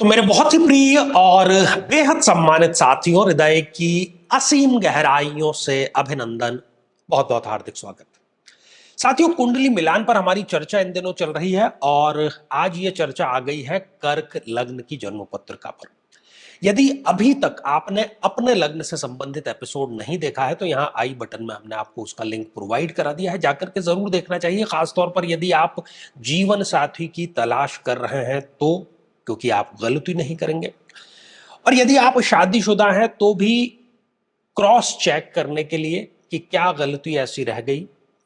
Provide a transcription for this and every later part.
तो मेरे बहुत ही प्रिय और बेहद सम्मानित साथियों, हृदय की असीम गहराइयों से अभिनंदन, बहुत बहुत हार्दिक स्वागत। साथियों, कुंडली मिलान पर हमारी चर्चा इन दिनों चल रही है और आज ये चर्चा आ गई है कर्क लग्न की जन्म पत्रिका पर। यदि अभी तक आपने अपने लग्न से संबंधित एपिसोड नहीं देखा है तो यहाँ आई बटन में हमने आपको उसका लिंक प्रोवाइड करा दिया है, जाकर के जरूर देखना चाहिए। खासतौर पर यदि आप जीवन साथी की तलाश कर रहे हैं तो, क्योंकि आप गलती नहीं करेंगे। और यदि आप शादीशुदा हैं तो भी क्रॉस चेक करने के लिए कि क्या गलती ऐसी रह गई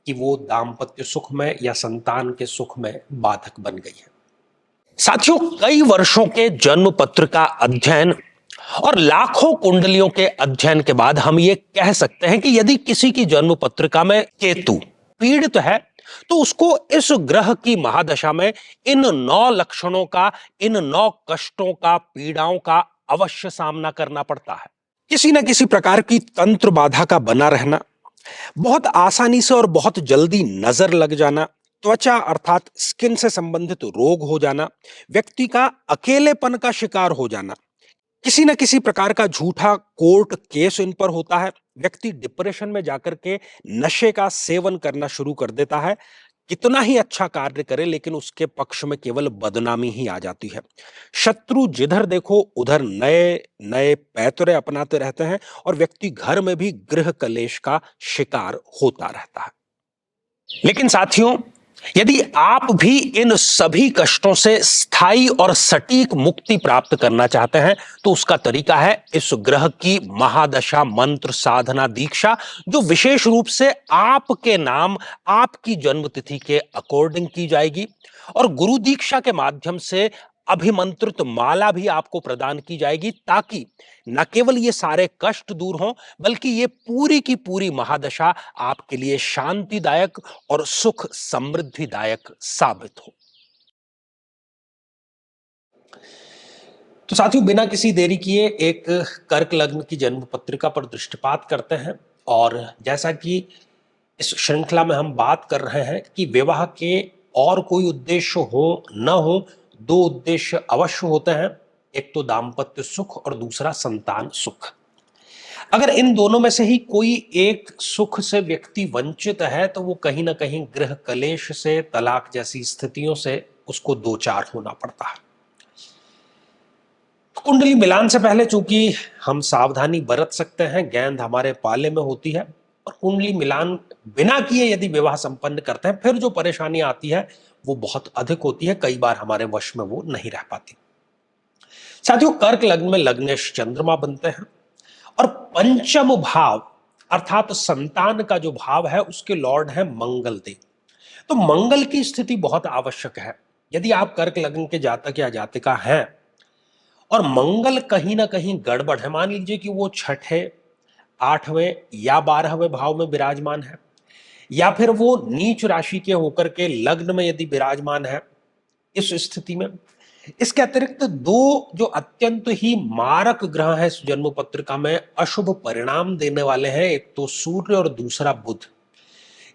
कि वो दाम्पत्य सुख में या संतान के सुख में बाधक बन गई है। साथियों, कई वर्षों के जन्म पत्र का अध्ययन और लाखों कुंडलियों के अध्ययन के बाद हम ये कह सकते हैं कि यदि किसी की जन्म पत्रिका में केतु पीड़ित है तो उसको इस ग्रह की महादशा में इन 9 लक्षणों का, इन 9 कष्टों का, पीड़ाओं का अवश्य सामना करना पड़ता है। किसी न किसी प्रकार की तंत्र बाधा का बना रहना, बहुत आसानी से और बहुत जल्दी नजर लग जाना, त्वचा अर्थात स्किन से संबंधित रोग हो जाना, व्यक्ति का अकेलेपन का शिकार हो जाना, किसी न किसी प्रकार का झूठा कोर्ट केस इन पर होता है, व्यक्ति डिप्रेशन में जाकर के नशे का सेवन करना शुरू कर देता है, कितना ही अच्छा कार्य करे लेकिन उसके पक्ष में केवल बदनामी ही आ जाती है। शत्रु जिधर देखो उधर नए नए पैतरे अपनाते रहते हैं और व्यक्ति घर में भी गृह कलेश का शिकार होता रहता है। लेकिन साथियों, यदि आप भी इन सभी कष्टों से स्थायी और सटीक मुक्ति प्राप्त करना चाहते हैं तो उसका तरीका है इस ग्रह की महादशा मंत्र साधना दीक्षा, जो विशेष रूप से आपके नाम, आपकी जन्मतिथि के अकॉर्डिंग की जाएगी। और गुरु दीक्षा के माध्यम से अभिमंत्रित माला भी आपको प्रदान की जाएगी ताकि न केवल ये सारे कष्ट दूर हों बल्कि ये पूरी की पूरी महादशा आपके लिए शांतिदायक और सुख समृद्धिदायक साबित हो। तो साथियों, बिना किसी देरी किए एक कर्क लग्न की जन्म पत्रिका पर दृष्टिपात करते हैं। और जैसा कि इस श्रृंखला में हम बात कर रहे हैं कि विवाह के और कोई उद्देश्य हो न हो, 2 उद्देश्य अवश्य होते हैं, एक तो दाम्पत्य सुख और दूसरा संतान सुख। अगर इन दोनों में से ही कोई एक सुख से व्यक्ति वंचित है तो वो कहीं ना कहीं गृह कलेश से, तलाक जैसी स्थितियों से उसको दो चार होना पड़ता है। कुंडली मिलान से पहले चूंकि हम सावधानी बरत सकते हैं, गेंद हमारे पाले में होती है, और कुंडली मिलान बिना किए यदि विवाह संपन्न करते हैं फिर जो परेशानी आती है वो बहुत अधिक होती है, कई बार हमारे वश में वो नहीं रह पाती। साथियों, कर्क लग्न में लग्नेश चंद्रमा बनते हैं और पंचम भाव अर्थात संतान का जो भाव है उसके लॉर्ड है मंगल देव। तो मंगल की स्थिति बहुत आवश्यक है। यदि आप कर्क लग्न के जातक या जातिका हैं और मंगल कहीं ना कहीं गड़बड़ है, मान लीजिए कि वो छठे, 8वें या 12वें भाव में विराजमान है, या फिर वो नीच राशि के होकर के लग्न में यदि विराजमान है, इस स्थिति में इसके अतिरिक्त 2 जो अत्यंत ही मारक ग्रह है इस जन्म पत्रिका में अशुभ परिणाम देने वाले हैं, एक तो सूर्य और दूसरा बुध।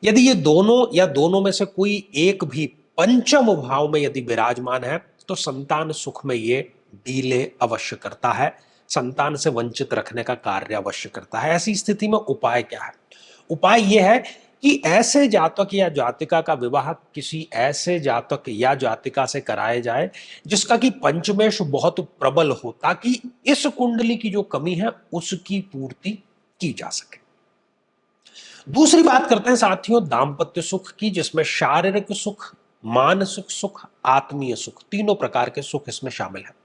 यदि ये दोनों या दोनों में से कोई एक भी पंचम भाव में यदि विराजमान है तो संतान सुख में ये डीले अवश्य करता है, संतान से वंचित रखने का कार्य अवश्य करता है। ऐसी स्थिति में उपाय क्या है? उपाय यह है कि ऐसे जातक या जातिका का विवाह किसी ऐसे जातक या जातिका से कराया जाए जिसका कि पंचमेश बहुत प्रबल हो, ताकि इस कुंडली की जो कमी है उसकी पूर्ति की जा सके। दूसरी बात करते हैं साथियों दाम्पत्य सुख की, जिसमें शारीरिक सुख, मानसिक सुख, आत्मीय सुख, तीनों प्रकार के सुख इसमें शामिल है।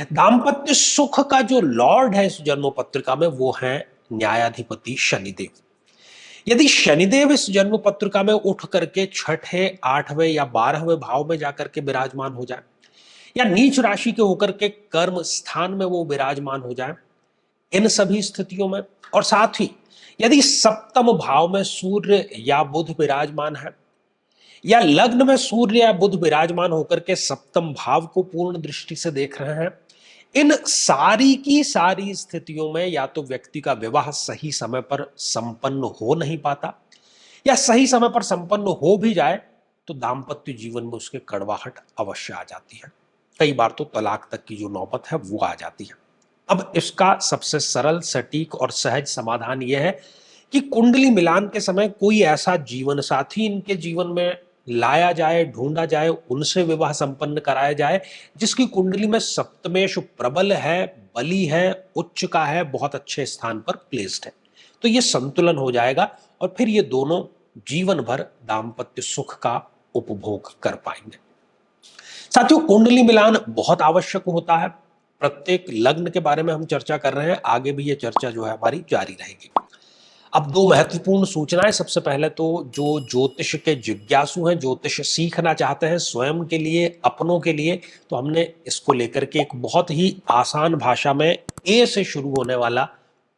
दाम्पत्य सुख का जो लॉर्ड है इस जन्म पत्रिका में वो है न्यायाधिपति शनिदेव। यदि शनिदेव इस जन्म पत्रिका में उठ करके छठे, 8वें या 12वें भाव में जाकर के विराजमान हो जाए, या नीच राशि के होकर के कर्म स्थान में वो विराजमान हो जाए, इन सभी स्थितियों में, और साथ ही यदि सप्तम भाव में सूर्य या बुध विराजमान है, या लग्न में सूर्य या बुध विराजमान होकर के सप्तम भाव को पूर्ण दृष्टि से देख रहे हैं, इन सारी की सारी स्थितियों में या तो व्यक्ति का विवाह सही समय पर संपन्न हो नहीं पाता, या सही समय पर संपन्न हो भी जाए तो दाम्पत्य जीवन में उसके कड़वाहट अवश्य आ जाती है। कई बार तो तलाक तक की जो नौबत है वो आ जाती है। अब इसका सबसे सरल, सटीक और सहज समाधान यह है कि कुंडली मिलान के समय कोई ऐसा जीवन साथी इनके जीवन में लाया जाए, ढूंढा जाए, उनसे विवाह संपन्न कराया जाए जिसकी कुंडली में सप्तमेश प्रबल है, बली है, उच्च का है, बहुत अच्छे स्थान पर प्लेस्ड है। तो ये संतुलन हो जाएगा और फिर ये दोनों जीवन भर दाम्पत्य सुख का उपभोग कर पाएंगे। साथियों, कुंडली मिलान बहुत आवश्यक होता है। प्रत्येक लग्न के बारे में हम चर्चा कर रहे हैं, आगे भी ये चर्चा जो है हमारी जारी रहेगी। अब दो महत्वपूर्ण सूचनाएं। सबसे पहले तो जो ज्योतिष के जिज्ञासु हैं, ज्योतिष सीखना चाहते हैं स्वयं के लिए, अपनों के लिए, तो हमने इसको लेकर के एक बहुत ही आसान भाषा में ए से शुरू होने वाला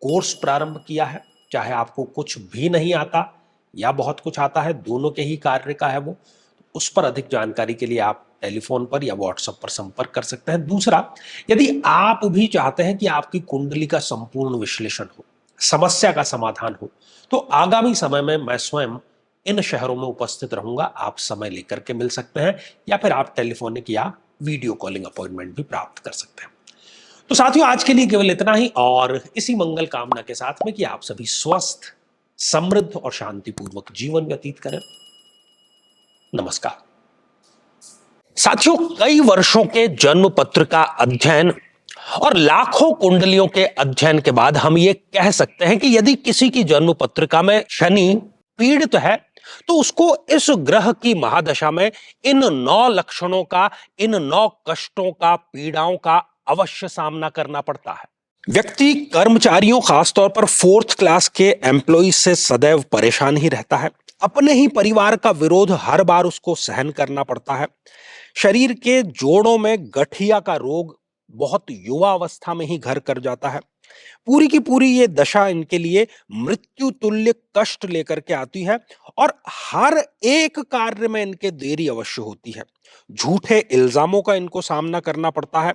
कोर्स प्रारंभ किया है। चाहे आपको कुछ भी नहीं आता या बहुत कुछ आता है, दोनों के ही कार्य का है वो। उस पर अधिक जानकारी के लिए आप टेलीफोन पर या व्हाट्सएप पर संपर्क कर सकते हैं। दूसरा, यदि आप भी चाहते हैं कि आपकी कुंडली का संपूर्ण विश्लेषण हो, समस्या का समाधान हो, तो आगामी समय में मैं स्वयं इन शहरों में उपस्थित रहूंगा। आप समय लेकर के मिल सकते हैं या फिर आप टेलीफोनिक या वीडियो कॉलिंग अपॉइंटमेंट भी प्राप्त कर सकते हैं। तो साथियों, आज के लिए केवल इतना ही, और इसी मंगल कामना के साथ में कि आप सभी स्वस्थ, समृद्ध और शांतिपूर्वक जीवन व्यतीत करें। नमस्कार। साथियों, कई वर्षों के जन्म पत्र का अध्ययन और लाखों कुंडलियों के अध्ययन के बाद हम ये कह सकते हैं कि यदि किसी की जन्म पत्रिका में शनि पीड़ित है तो उसको इस ग्रह की महादशा में इन 9 लक्षणों का, इन 9 कष्टों का, पीड़ाओं का अवश्य सामना करना पड़ता है। व्यक्ति कर्मचारियों, खासतौर पर 4th क्लास के एम्प्लॉय से सदैव परेशान ही रहता है। अपने ही परिवार का विरोध हर बार उसको सहन करना पड़ता है। शरीर के जोड़ों में गठिया का रोग बहुत युवा अवस्था में ही घर कर जाता है। पूरी की पूरी ये दशा इनके लिए मृत्यु तुल्य कष्ट लेकर के आती है और हर एक कार्य में इनके देरी अवश्य होती है। झूठे इल्जामों का इनको सामना करना पड़ता है।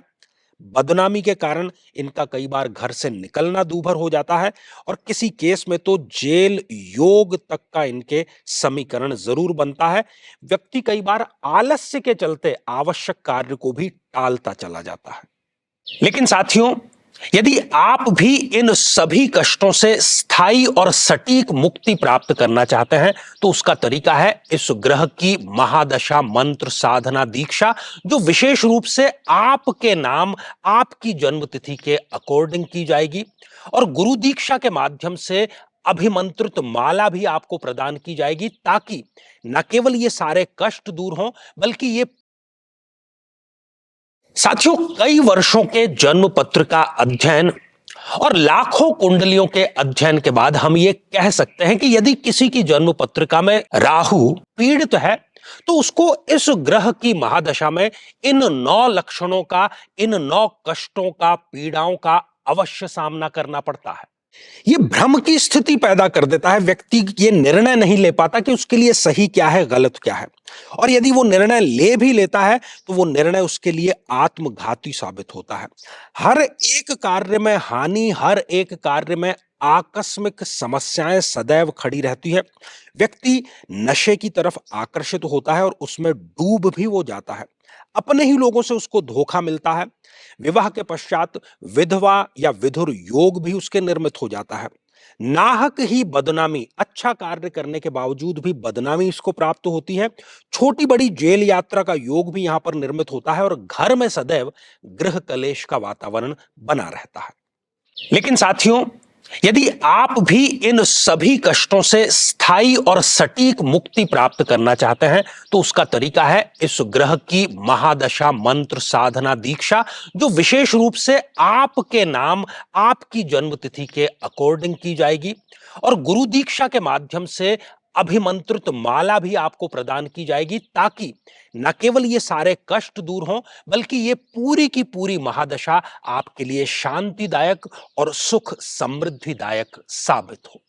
बदनामी के कारण इनका कई बार घर से निकलना दूभर हो जाता है और किसी केस में तो जेल योग तक का इनके समीकरण जरूर बनता है। व्यक्ति कई बार आलस्य के चलते आवश्यक कार्य को भी टालता चला जाता है। लेकिन साथियों, यदि आप भी इन सभी कष्टों से स्थायी और सटीक मुक्ति प्राप्त करना चाहते हैं तो उसका तरीका है इस ग्रह की महादशा मंत्र साधना दीक्षा, जो विशेष रूप से आपके नाम, आपकी जन्मतिथि के अकॉर्डिंग की जाएगी। और गुरु दीक्षा के माध्यम से अभिमंत्रित माला भी आपको प्रदान की जाएगी, ताकि न केवल ये सारे कष्ट दूर हों बल्कि ये साथियों, कई वर्षों के जन्म पत्र का अध्ययन और लाखों कुंडलियों के अध्ययन के बाद हम ये कह सकते हैं कि यदि किसी की जन्म पत्रिका में राहु पीड़ित है तो उसको इस ग्रह की महादशा में इन 9 लक्षणों का, इन 9 कष्टों का, पीड़ाओं का अवश्य सामना करना पड़ता है। ये भ्रम की स्थिति पैदा कर देता है। व्यक्ति ये निर्णय नहीं ले पाता कि उसके लिए सही क्या है, गलत क्या है, और यदि वो निर्णय ले भी लेता है तो वो निर्णय उसके लिए आत्मघाती साबित होता है। हर एक कार्य में हानि, हर एक कार्य में आकस्मिक समस्याएं सदैव खड़ी रहती है। व्यक्ति नशे की तरफ आकर्षित होता है और उसमें डूब भी वो जाता है। अपने ही लोगों से उसको धोखा मिलता है। विवाह के पश्चात विधवा या विधुर योग भी उसके निर्मित हो जाता है। नाहक ही बदनामी, अच्छा कार्य करने के बावजूद भी बदनामी इसको प्राप्त होती है। छोटी बड़ी जेल यात्रा का योग भी यहां पर निर्मित होता है और घर में सदैव गृह कलेश का वातावरण बना रहता है। लेकिन साथियों, यदि आप भी इन सभी कष्टों से स्थायी और सटीक मुक्ति प्राप्त करना चाहते हैं तो उसका तरीका है इस ग्रह की महादशा मंत्र साधना दीक्षा, जो विशेष रूप से आपके नाम, आपकी जन्मतिथि के अकॉर्डिंग की जाएगी। और गुरु दीक्षा के माध्यम से अभिमंत्रित माला भी आपको प्रदान की जाएगी, ताकि न केवल ये सारे कष्ट दूर हों बल्कि ये पूरी की पूरी महादशा आपके लिए शांतिदायक और सुख समृद्धिदायक साबित हो।